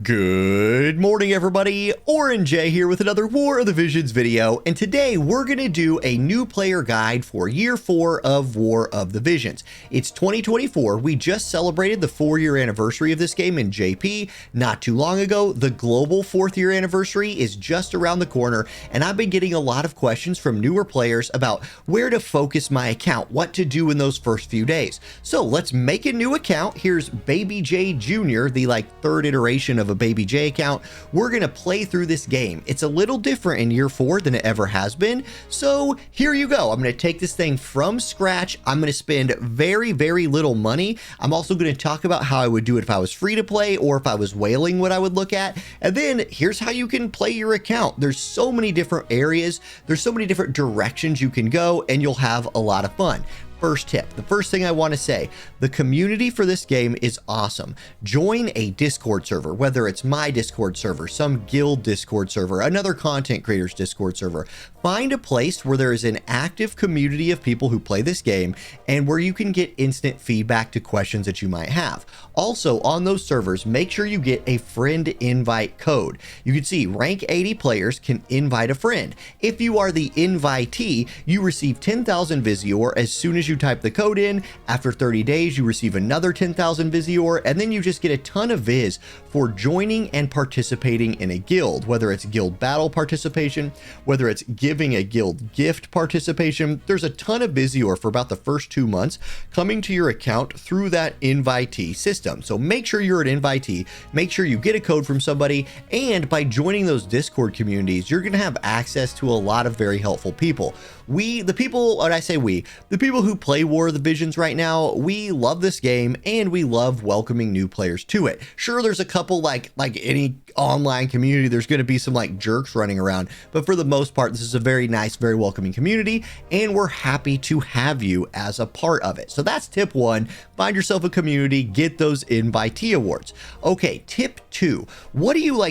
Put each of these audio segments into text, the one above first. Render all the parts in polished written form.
Good morning, everybody. Orange J here with another War of the Visions video, and today we're going to do a new player guide for year 4 of War of the Visions. It's 2024. We just celebrated the 4-year anniversary of this game in JP not too long ago. The global 4th year anniversary is just around the corner, and I've been getting a lot of questions from newer players about where to focus my account, what to do in those first few days. So let's make a new account. Here's Baby J Jr., the third iteration of a Baby J account. We're gonna play through this game. It's a little different in year 4 than it ever has been, so here you go. I'm gonna take this thing from scratch. I'm gonna spend very little money. I'm also gonna talk about how I would do it if I was free to play or if I was whaling, what I would look at, and then here's how you can play your account. There's so many different areas, there's so many different directions you can go, and you'll have a lot of fun. First tip, the first thing I want to say, the community for this game is awesome. Join a Discord server, whether it's my Discord server, some guild Discord server, another content creator's Discord server. Find a place where there is an active community of people who play this game and where you can get instant feedback to questions that you might have. Also, on those servers, make sure you get a friend invite code. You can see rank 80 players can invite a friend. If you are the invitee, you receive 10,000 Visior as soon as you type the code in. After 30 days, you receive another 10,000 Visior, and then you just get a ton of Viz for joining and participating in a guild, whether it's guild battle participation, whether it's giving a guild gift participation. There's a ton of Visior for about the first 2 months coming to your account through that invitee system. So make sure you're an invitee, make sure you get a code from somebody, and by joining those Discord communities, you're going to have access to a lot of very helpful people. The people who play War of the Visions right now, we love this game and we love welcoming new players to it. Sure, there's a couple like any online community, there's going to be some jerks running around, but for the most part, this is a very nice, very welcoming community, and we're happy to have you as a part of it. So that's tip 1, find yourself a community, get those invitee awards. Okay, tip 2, what do you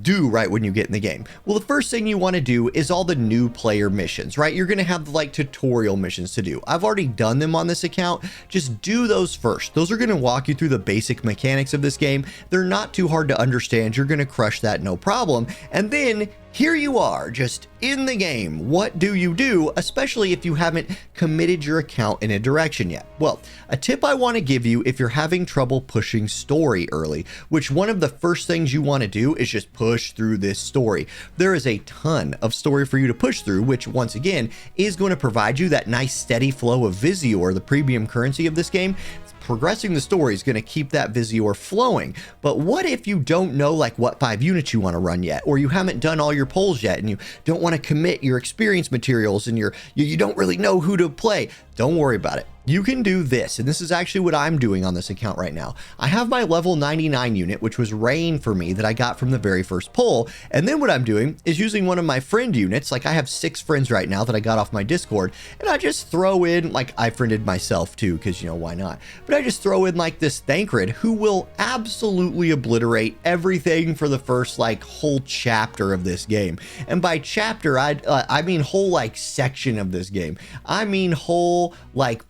do right when you get in the game? Well, the first thing you want to do is all the new player missions, right? You're going to have tutorial missions to do. I've already done them on this account. Just do those first. Those are going to walk you through the basic mechanics of this game. They're not too hard to understand. You're going to crush that no problem. And then here you are, just in the game. What do you do, especially if you haven't committed your account in a direction yet? Well, a tip I want to give you if you're having trouble pushing story early, which one of the first things you want to do is just push through this story. There is a ton of story for you to push through, which once again is going to provide you that nice steady flow of Visior, the premium currency of this game. Progressing the story is going to keep that Visior flowing. But what if you don't know what 5 units you want to run yet, or you haven't done all your polls yet and you don't want to commit your experience materials and you don't really know who to play? Don't worry about it. You can do this, and this is actually what I'm doing on this account right now. I have my level 99 unit, which was Rain for me, that I got from the very first poll, and then what I'm doing is using one of my friend units. I have 6 friends right now that I got off my Discord, and I just throw in, I friended myself too, because why not? But I just throw in this Thancred who will absolutely obliterate everything for the first whole chapter of this game. And by chapter, I mean whole section of this game. I mean whole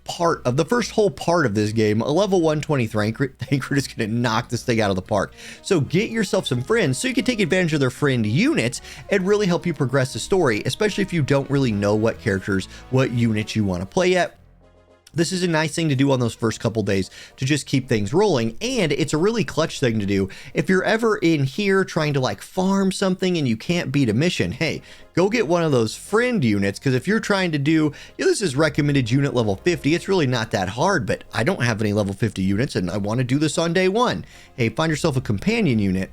part of the first whole part of this game. A level 120 Thancred is going to knock this thing out of the park. So get yourself some friends so you can take advantage of their friend units and really help you progress the story, especially if you don't really know what characters, what units you want to play yet. This is a nice thing to do on those first couple days to just keep things rolling, and it's a really clutch thing to do if you're ever in here trying to farm something and you can't beat a mission. Hey, go get one of those friend units, because if you're trying to do, this is recommended unit level 50, it's really not that hard, but I don't have any level 50 units and I want to do this on day 1. Hey, find yourself a companion unit.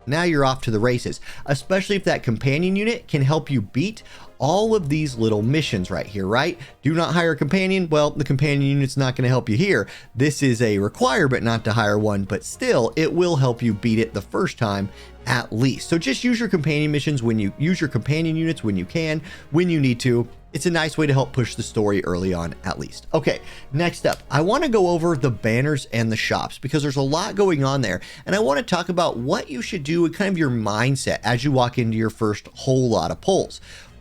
Now you're off to the races, especially if that companion unit can help you beat all of these little missions right here, right? Do not hire a companion. Well, the companion unit's not going to help you here. This is a requirement not to hire one, but still it will help you beat it the first time at least. So just use your companion missions when you use your companion units when you can, when you need to. It's a nice way to help push the story early on, at least. Okay, next up, I want to go over the banners and the shops because there's a lot going on there. And I want to talk about what you should do and kind of your mindset as you walk into your first whole lot of polls.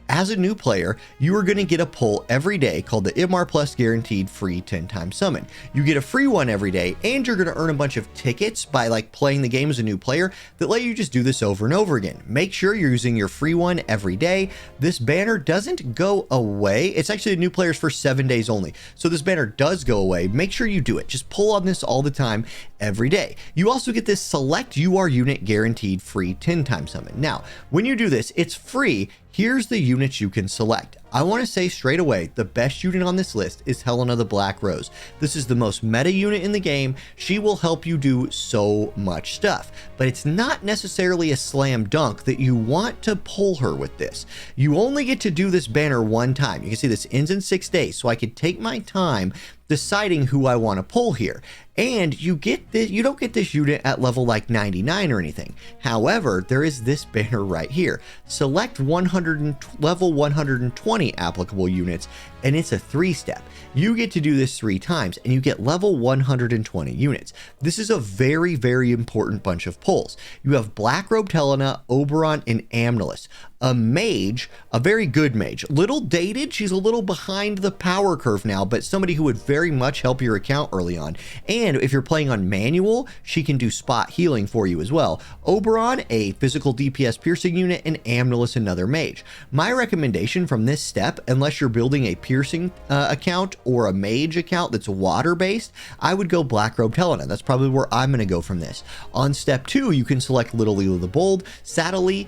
as a new player, you are going to get a pull every day called the MR Plus Guaranteed Free 10-time Summon. You get a free one every day, and you're going to earn a bunch of tickets by like playing the game as a new player that let you just do this over and over again. Make sure you're using your free one every day. This banner doesn't go away. It's actually a new players for 7 days only. So this banner does go away. Make sure you do it. Just pull on this all the time, every day. You also get this select UR unit guaranteed free 10-time summon. Now, when you do this, it's free. Here's the units you can select. I want to say straight away, the best unit on this list is Helena the Black Rose. This is the most meta unit in the game. She will help you do so much stuff, but it's not necessarily a slam dunk that you want to pull her with this. You only get to do this banner one time. You can see this ends in 6 days, so I could take my time deciding who I want to pull here. And you get this, you don't get this unit at level like 99 or anything. However, there is this banner right here. Select level 120 applicable units, and it's a 3-step. You get to do this 3 times, and you get level 120 units. This is a very, very important bunch of pulls. You have Black Robed Helena, Oberon, and Amnelis. A mage, a very good mage. Little dated, she's a little behind the power curve now, but somebody who would very much help your account early on. And if you're playing on manual, she can do spot healing for you as well. Oberon, a physical DPS piercing unit, and Amnelis, another mage. My recommendation from this step, unless you're building a piercing account or a mage account that's water based, I would go Black Robed Helena. That's probably where I'm going to go from this. On step 2, you can select Little Leela the Bold, Sottily,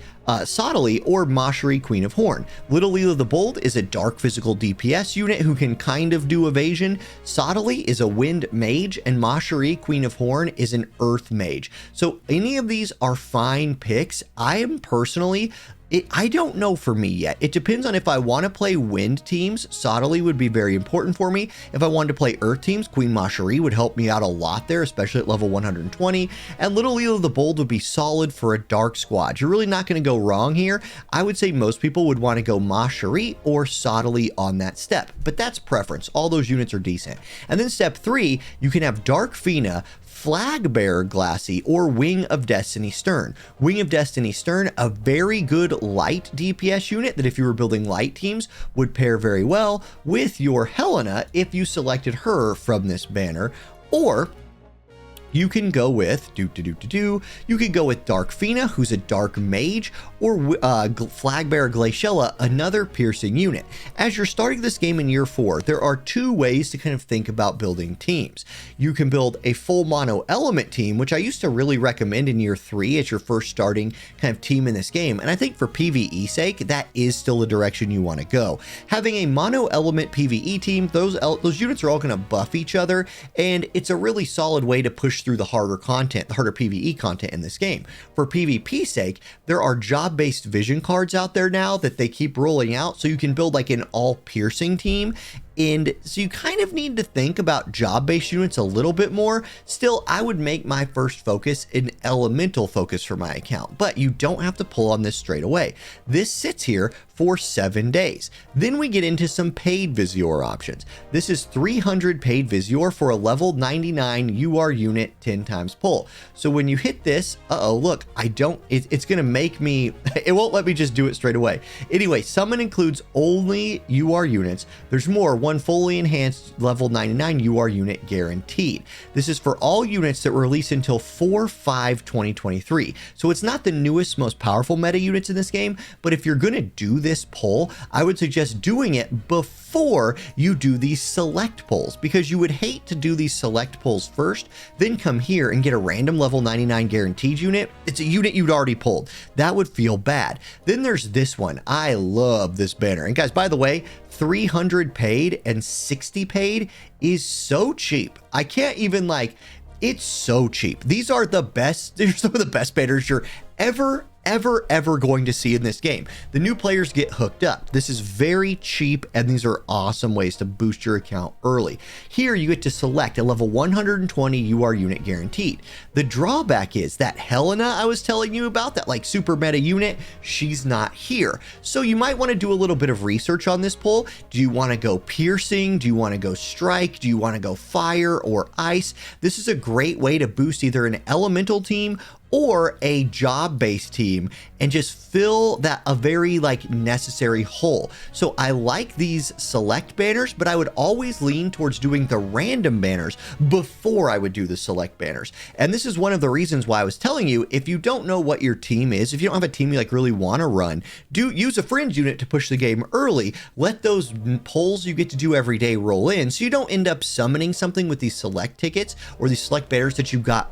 or Mashari, Queen of Horn. Little Leela the Bold is a dark physical DPS unit who can kind of do evasion. Sottily is a wind mage, and Mashari, Queen of Horn, is an earth mage. So any of these are fine picks. I am personally, I don't know for me yet. It depends on if I want to play wind teams. Sottily would be very important for me. If I wanted to play earth teams, Queen Mashari would help me out a lot there, especially at level 120. And Little Leela the Bold would be solid for a dark squad. You're really not going to go wrong here. I would say most people would want to go Mashari or Sottily on that step, but that's preference. All those units are decent. And then step 3, you can have Dark Fina, Flag Bearer Glassy, or Wing of Destiny Stern. Wing of Destiny Stern, a very good light DPS unit that if you were building light teams would pair very well with your Helena if you selected her from this banner. Or you can go with you could go with Dark Fina, who's a dark mage, or Flagbearer Glaciella, another piercing unit. As you're starting this game in year 4, there are 2 ways to kind of think about building teams. You can build a full mono element team, which I used to really recommend in year 3 as your first starting kind of team in this game. And I think for PvE sake, that is still the direction you want to go. Having a mono element PvE team, those units are all going to buff each other, and it's a really solid way to push through the harder content, the harder PvE content in this game. For PvP sake, there are job-based vision cards out there now that they keep rolling out, so you can build like an all-piercing team. And so you kind of need to think about job-based units a little bit more. Still, I would make my first focus an elemental focus for my account, but you don't have to pull on this straight away. This sits here for 7 days. Then we get into some paid Visior options. This is 300 paid Visior for a level 99 UR unit 10 times pull. So when you hit this, look, it's gonna make me, it won't let me just do it straight away. Anyway, summon includes only UR units. There's more, one fully enhanced level 99 UR unit guaranteed. This is for all units that release until 4/5/2023. So it's not the newest, most powerful meta units in this game, but if you're gonna do this pull, I would suggest doing it before you do these select pulls, because you would hate to do these select pulls first, then come here and get a random level 99 guaranteed unit. It's a unit you'd already pulled. That would feel bad. Then there's this one. I love this banner. And guys, by the way, 300 paid and 60 paid is so cheap. I can't even it's so cheap. These are the best. They're some of the best banners you're ever going to see in this game. The new players get hooked up. This is very cheap, and these are awesome ways to boost your account early. Here you get to select a level 120 UR unit guaranteed. The drawback is that Helena I was telling you about, that super meta unit, she's not here. So you might want to do a little bit of research on this pull. Do you want to go piercing? Do you want to go strike? Do you want to go fire or ice? This is a great way to boost either an elemental team or a job-based team and just fill that a very like necessary hole. So I like these select banners, but I would always lean towards doing the random banners before I would do the select banners. And this is one of the reasons why I was telling you, if you don't know what your team is, if you don't have a team you like really want to run, do use a fringe unit to push the game early. Let those polls you get to do every day roll in, so you don't end up summoning something with these select tickets or these select banners that you got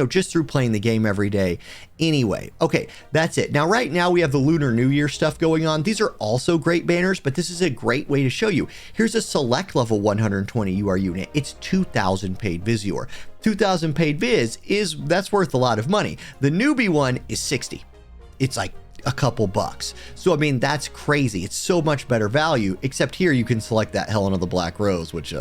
just through playing the game every day anyway. Okay, that's it. Now right now we have the Lunar New Year stuff going on. These are also great banners, but this is a great way to show you. Here's a select level 120 UR unit. It's 2,000 paid Visior. 2,000 paid Viz that's worth a lot of money. The newbie one is 60. It's like a couple bucks. So I mean, that's crazy. It's so much better value, except here you can select that Helena the Black Rose, which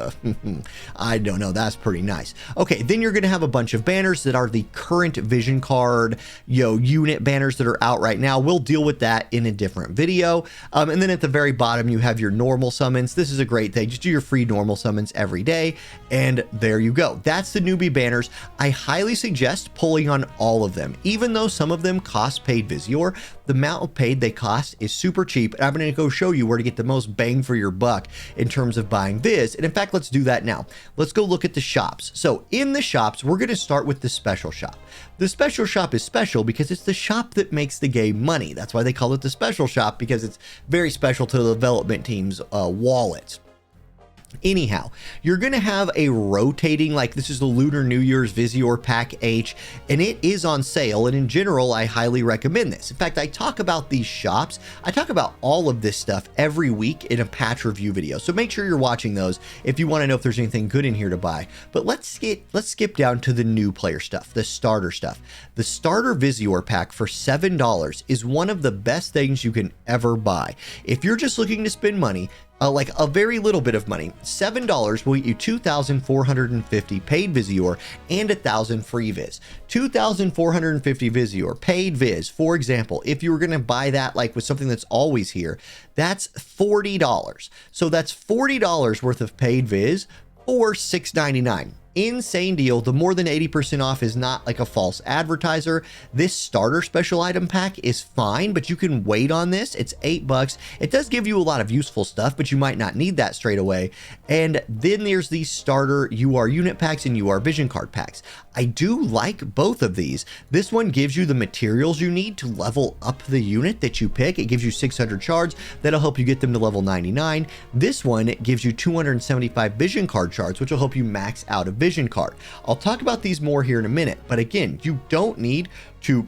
I don't know, that's pretty nice. Okay, then you're gonna have a bunch of banners that are the current vision card unit banners that are out right now. We'll deal with that in a different video. And then at the very bottom you have your normal summons. This is a great thing. Just do your free normal summons every day, and there you go. That's the newbie banners. I highly suggest pulling on all of them, even though some of them cost paid Visior. The amount of paid they cost is super cheap, and I'm going to go show you where to get the most bang for your buck in terms of buying Viz. And in fact, let's do that now. Let's go look at the shops. So in the shops, we're going to start with the special shop. The special shop is special because it's the shop that makes the game money. That's why they call it the special shop, because it's very special to the development team's wallets. Anyhow, you're going to have a rotating, like this is the Lunar New Year's Visior Pack H, and it is on sale. And in general, I highly recommend this. In fact, I talk about these shops. I talk about all of this stuff every week in a patch review video. So make sure you're watching those if you want to know if there's anything good in here to buy. But let's skip down to the new player stuff, the starter stuff. The starter Visior pack for $7 is one of the best things you can ever buy. If you're just looking to spend money, like a very little bit of money, $7 will get you 2,450 paid Visior and 1,000 free Viz. 2,450 Visior paid Viz, for example, if you were going to buy that like with something that's always here, that's $40. So that's $40 worth of paid Viz or $6.99. Insane deal. The more than 80% off is not like a false advertiser. This starter special item pack is fine, but you can wait on this. It's $8. It does give you a lot of useful stuff, but you might not need that straight away. And then there's these starter UR unit packs and UR vision card packs. I do like both of these. This one gives you the materials you need to level up the unit that you pick. It gives you 600 shards. That'll help you get them to level 99. This one, it gives you 275 vision card shards, which will help you max out a vision card. I'll talk about these more here in a minute, but again, you don't need to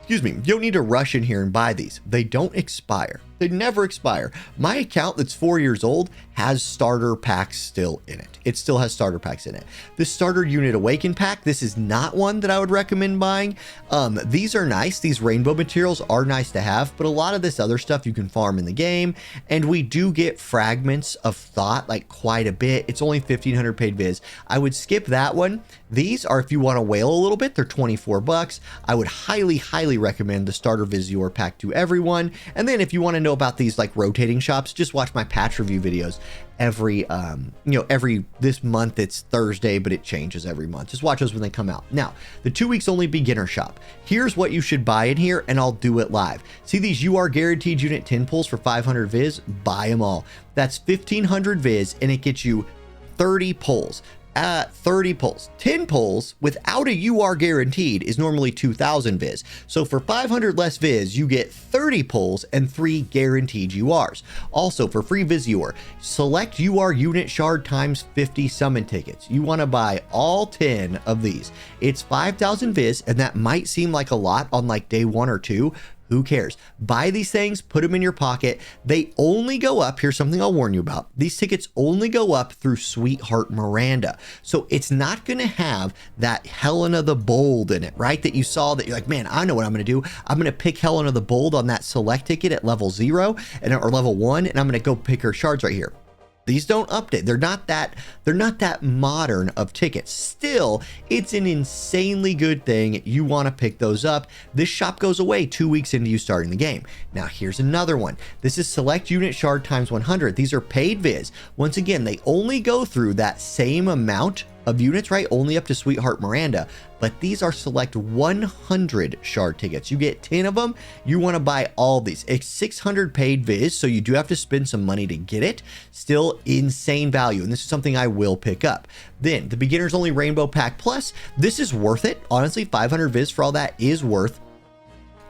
rush in here and buy these. They don't expire. They never expire. My account that's 4 years old has starter packs still in it. It still has starter packs in it. The starter unit awaken pack, this is not one that I would recommend buying. These are nice. These rainbow materials are nice to have, but a lot of this other stuff you can farm in the game. And we do get fragments of thought like quite a bit. It's only 1,500 paid Viz. I would skip that one. These are, if you want to whale a little bit, they're 24 bucks. I would highly recommend the starter Visior pack to everyone. And then if you want to know about these like rotating shops, just watch my patch review videos every this month. It's Thursday, but it changes every month. Just watch those when they come out. Now, the 2 weeks only beginner shop. Here's what you should buy in here, and I'll do it live. See these UR guaranteed unit 10 pulls for 500 Viz? Buy them all. That's 1,500 Viz, and it gets you 30 pulls. 30 pulls. 10 pulls without a UR guaranteed is normally 2,000 Viz. So for 500 less Viz, you get 30 pulls and 3 guaranteed URs. Also for free Visior, select UR unit shard times 50 summon tickets. You want to buy all 10 of these. It's 5,000 Viz, and that might seem like a lot on like day 1 or 2. Who cares? Buy these things, put them in your pocket. They only go up. Here's something I'll warn you about. These tickets only go up through Sweetheart Miranda. So it's not going to have that Helena the Bold in it, right? That you saw that you're like, man, I know what I'm going to do. I'm going to pick Helena the Bold on that select ticket at level 0 or level 1, and I'm going to go pick her shards right here. These don't update. They're not that modern of tickets. Still, it's an insanely good thing. You want to pick those up. This shop goes away 2 weeks into you starting the game. Now, here's another one. This is select unit shard times 100. These are paid Viz. Once again, they only go through that same amount of units, right? Only up to Sweetheart Miranda, but these are select 100 shard tickets. You get 10 of them. You want to buy all these. It's 600 paid viz, so you do have to spend some money to get it. Still insane value, and this is something I will pick up. Then the beginners only Rainbow Pack Plus. This is worth it. Honestly, 500 viz for all that is worth.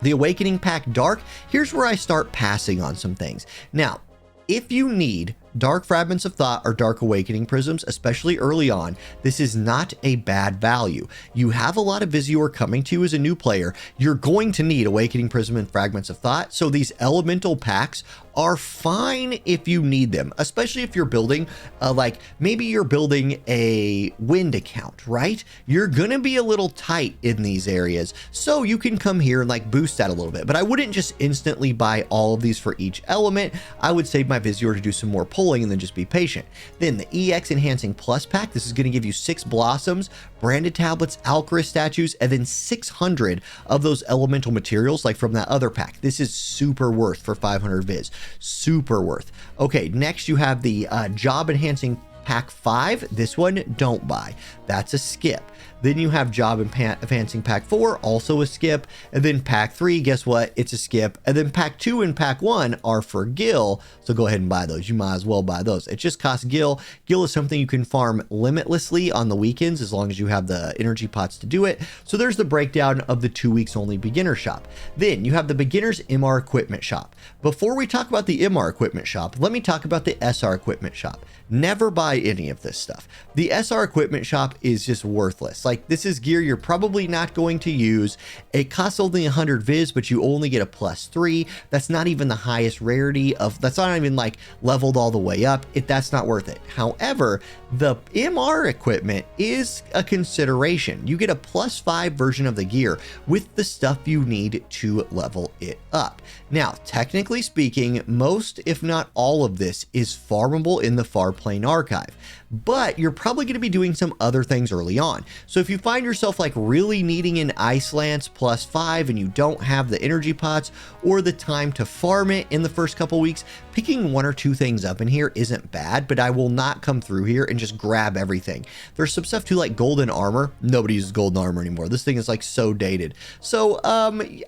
The Awakening Pack Dark, here's where I start passing on some things. Now, if you need Dark Fragments of Thought or Dark Awakening Prisms, especially early on, this is not a bad value. You have a lot of Visior coming to you as a new player. You're going to need Awakening Prism and Fragments of Thought, so these elemental packs are fine if you need them, especially if you're building, like maybe you're building a wind account, right? You're gonna be a little tight in these areas, so you can come here and like boost that a little bit, but I wouldn't just instantly buy all of these for each element. I would save my Visior to do some more pulling and then just be patient. Then the EX Enhancing Plus pack, this is gonna give you 6 Blossoms, branded tablets, Alcaris statues, and then 600 of those elemental materials like from that other pack. This is super worth for 500 viz. Super worth. Okay, next you have the Job Enhancing Pack 5. This one, don't buy. That's a skip. Then you have Job Enhancing Pack 4, also a skip. And then Pack 3, guess what? It's a skip. And then Pack 2 and Pack 1 are for Gil, so go ahead and buy those. You might as well buy those. It just costs Gil. Gil is something you can farm limitlessly on the weekends as long as you have the energy pots to do it. So there's the breakdown of the 2 weeks only beginner shop. Then you have the beginners MR equipment shop. Before we talk about the MR equipment shop, let me talk about the SR equipment shop. Never buy any of this stuff. The SR equipment shop is just worthless. Like, this is gear you're probably not going to use. It costs only 100 viz, but you only get a +3. That's not even the highest rarity of, that's not even like leveled all the way up. That's not worth it. However, the MR equipment is a consideration. You get a +5 version of the gear with the stuff you need to level it up. Now, technically speaking, most, if not all of this is farmable in the Farplane archive, but you're probably going to be doing some other things early on. So if you find yourself like really needing an Ice Lance +5 and you don't have the energy pots or the time to farm it in the first couple weeks, picking 1 or 2 things up in here isn't bad, but I will not come through here and just grab everything. There's some stuff too, like golden armor. Nobody uses golden armor anymore. This thing is like so dated. So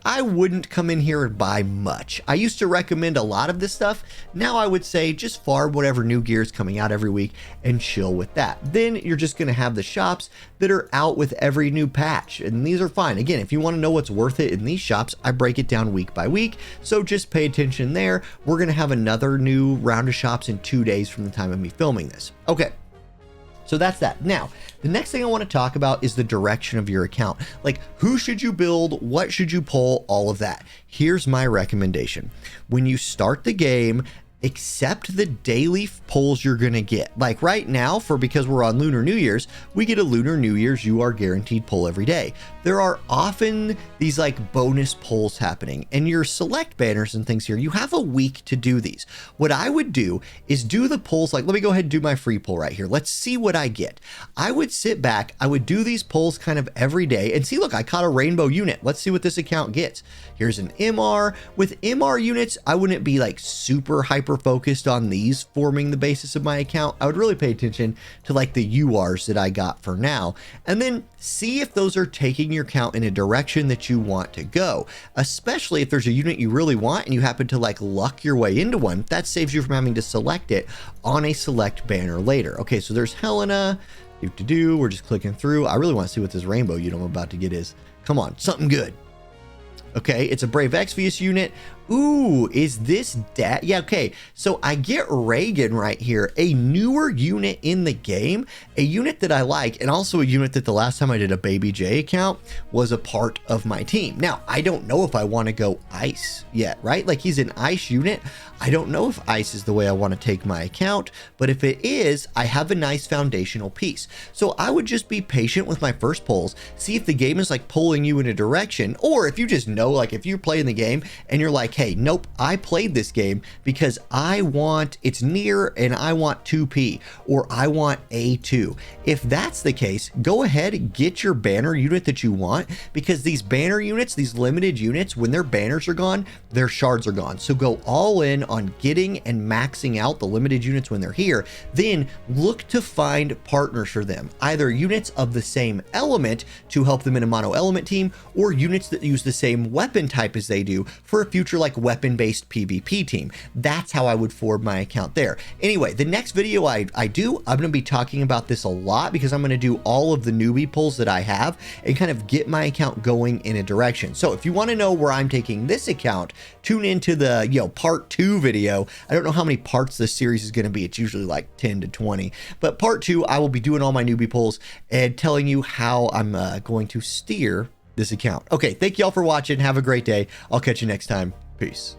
I wouldn't come in here and buy much. I used to recommend a lot of this stuff. Now I would say just farm whatever new gear is coming out every week and chill with that. Then you're just going to have the shops that are out with every new patch, and these are fine. Again, if you want to know what's worth it in these shops, I break it down week by week, so just pay attention there. We're going to have another new round of shops in 2 days from the time of me filming this. Okay, so that's that. Now, the next thing I want to talk about is the direction of your account. Like, who should you build? What should you pull? All of that. Here's my recommendation. When you start the game, accept the daily pulls you're gonna get. Like right now, because we're on Lunar New Year's, we get a Lunar New Year's you are guaranteed pull every day. There are often these like bonus pulls happening, and your select banners and things here, you have a week to do these. What I would do is do the pulls. Like, let me go ahead and do my free pull right here. Let's see what I get. I would sit back, I would do these pulls kind of every day and see, look, I caught a rainbow unit. Let's see what this account gets. Here's an MR. With MR units, I wouldn't be like super hyper focused on these forming the basis of my account. I would really pay attention to like the URs that I got for now, and then see if those are taking your account in a direction that you want to go, especially if there's a unit you really want and you happen to like luck your way into one. That saves you from having to select it on a select banner later. Okay, so there's Helena. We're just clicking through. I really want to see what this rainbow unit I'm about to get is. Come on, something good. Okay, it's a Brave Exvius unit. Ooh, is this that? Yeah, okay. So I get Reagan right here, a newer unit in the game, a unit that I like, and also a unit that the last time I did a Baby J account was a part of my team. Now, I don't know if I want to go Ice yet, right? Like, he's an Ice unit. I don't know if Ice is the way I want to take my account, but if it is, I have a nice foundational piece. So I would just be patient with my first pulls, see if the game is like pulling you in a direction, or if you just know, like if you're playing the game and you're like, hey, nope, I played this game because I want, it's near and I want 2P or I want A2. If that's the case, go ahead, get your banner unit that you want, because these banner units, these limited units, when their banners are gone, their shards are gone. So go all in on getting and maxing out the limited units when they're here. Then look to find partners for them, either units of the same element to help them in a mono element team, or units that use the same weapon type as they do for a future like weapon-based PvP team. That's how I would forward my account there. Anyway, the next video I'm going to be talking about this a lot, because I'm going to do all of the newbie pulls that I have and kind of get my account going in a direction. So if you want to know where I'm taking this account, tune into the, part 2 video. I don't know how many parts this series is going to be. It's usually like 10 to 20, but part 2, I will be doing all my newbie pulls and telling you how I'm going to steer this account. Okay, thank y'all for watching. Have a great day. I'll catch you next time. Peace.